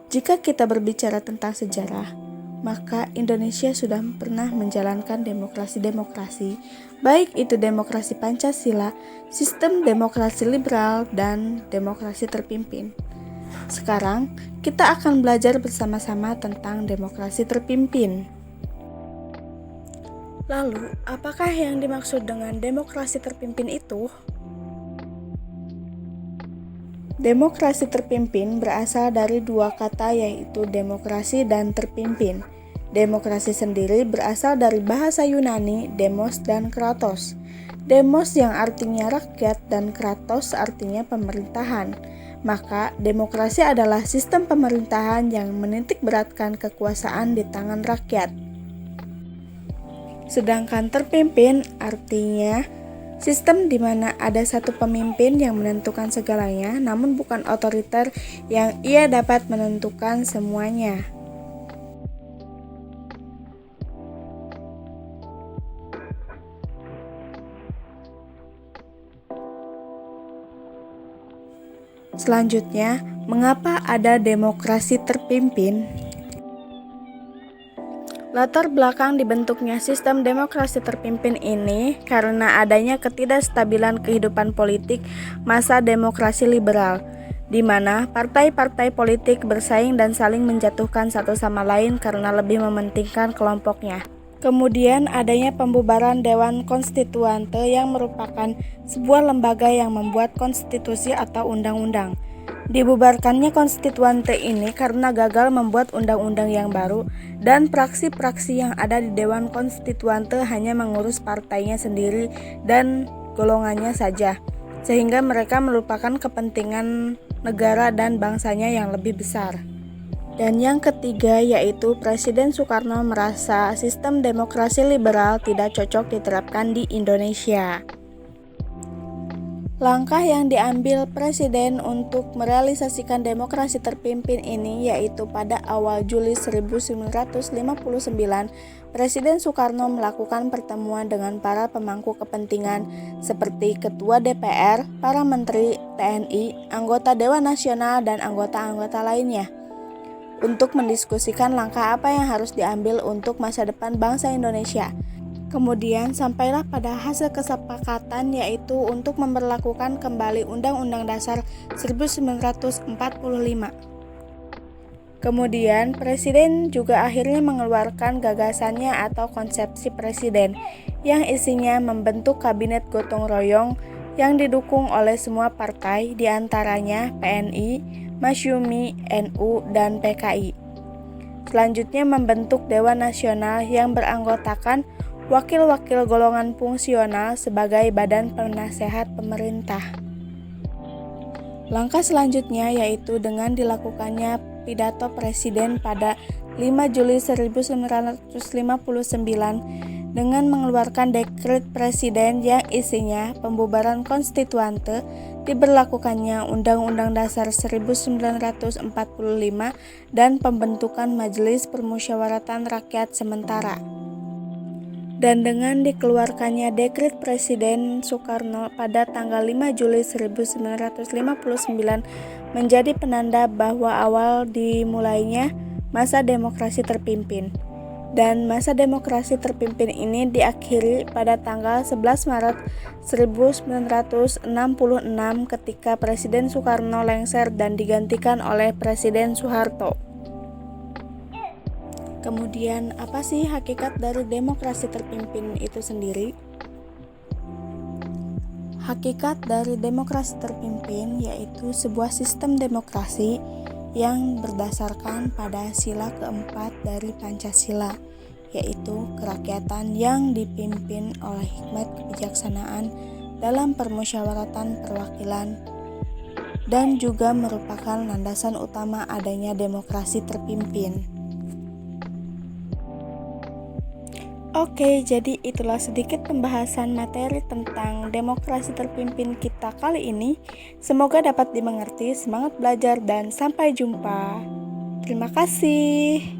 Jika kita berbicara tentang sejarah, maka Indonesia sudah pernah menjalankan demokrasi-demokrasi, baik itu demokrasi Pancasila, sistem demokrasi liberal, dan demokrasi terpimpin. Sekarang, kita akan belajar bersama-sama tentang demokrasi terpimpin. Lalu, apakah yang dimaksud dengan demokrasi terpimpin itu? Demokrasi terpimpin berasal dari dua kata, yaitu demokrasi dan terpimpin. Demokrasi sendiri berasal dari bahasa Yunani demos dan kratos. Demos yang artinya rakyat dan kratos artinya pemerintahan. Maka demokrasi adalah sistem pemerintahan yang menitik beratkan kekuasaan di tangan rakyat. Sedangkan terpimpin artinya sistem di mana ada satu pemimpin yang menentukan segalanya, namun bukan otoriter yang ia dapat menentukan semuanya. Selanjutnya, mengapa ada demokrasi terpimpin? Latar belakang dibentuknya sistem demokrasi terpimpin ini karena adanya ketidakstabilan kehidupan politik masa demokrasi liberal, di mana partai-partai politik bersaing dan saling menjatuhkan satu sama lain karena lebih mementingkan kelompoknya. Kemudian adanya pembubaran Dewan Konstituante yang merupakan sebuah lembaga yang membuat konstitusi atau undang-undang. Dibubarkannya konstituante ini karena gagal membuat undang-undang yang baru dan praksi-praksi yang ada di Dewan Konstituante hanya mengurus partainya sendiri dan golongannya saja, sehingga mereka melupakan kepentingan negara dan bangsanya yang lebih besar. Dan yang ketiga yaitu Presiden Soekarno merasa sistem demokrasi liberal tidak cocok diterapkan di Indonesia. Langkah yang diambil Presiden untuk merealisasikan demokrasi terpimpin ini yaitu pada awal Juli 1959, Presiden Soekarno melakukan pertemuan dengan para pemangku kepentingan seperti Ketua DPR, para Menteri, TNI, anggota Dewan Nasional, dan anggota-anggota lainnya untuk mendiskusikan langkah apa yang harus diambil untuk masa depan bangsa Indonesia. Kemudian sampailah pada hasil kesepakatan yaitu untuk memberlakukan kembali Undang-Undang Dasar 1945. Kemudian Presiden juga akhirnya mengeluarkan gagasannya atau konsepsi Presiden yang isinya membentuk kabinet gotong royong yang didukung oleh semua partai, diantaranya PNI, Masyumi, NU, dan PKI. Selanjutnya membentuk Dewan Nasional yang beranggotakan wakil-wakil golongan fungsional sebagai badan penasehat pemerintah. Langkah selanjutnya yaitu dengan dilakukannya pidato Presiden pada 5 Juli 1959 dengan mengeluarkan dekret Presiden yang isinya pembubaran konstituante, diberlakukannya Undang-Undang Dasar 1945 dan pembentukan Majelis Permusyawaratan Rakyat Sementara. Dan dengan dikeluarkannya dekret Presiden Soekarno pada tanggal 5 Juli 1959 menjadi penanda bahwa awal dimulainya masa demokrasi terpimpin. Dan masa demokrasi terpimpin ini diakhiri pada tanggal 11 Maret 1966 ketika Presiden Soekarno lengser dan digantikan oleh Presiden Soeharto. Kemudian, apa sih hakikat dari demokrasi terpimpin itu sendiri? Hakikat dari demokrasi terpimpin yaitu sebuah sistem demokrasi yang berdasarkan pada sila keempat dari Pancasila, yaitu kerakyatan yang dipimpin oleh hikmat kebijaksanaan dalam permusyawaratan perwakilan dan juga merupakan landasan utama adanya demokrasi terpimpin. Oke, jadi itulah sedikit pembahasan materi tentang demokrasi terpimpin kita kali ini. Semoga dapat dimengerti, semangat belajar, dan sampai jumpa. Terima kasih.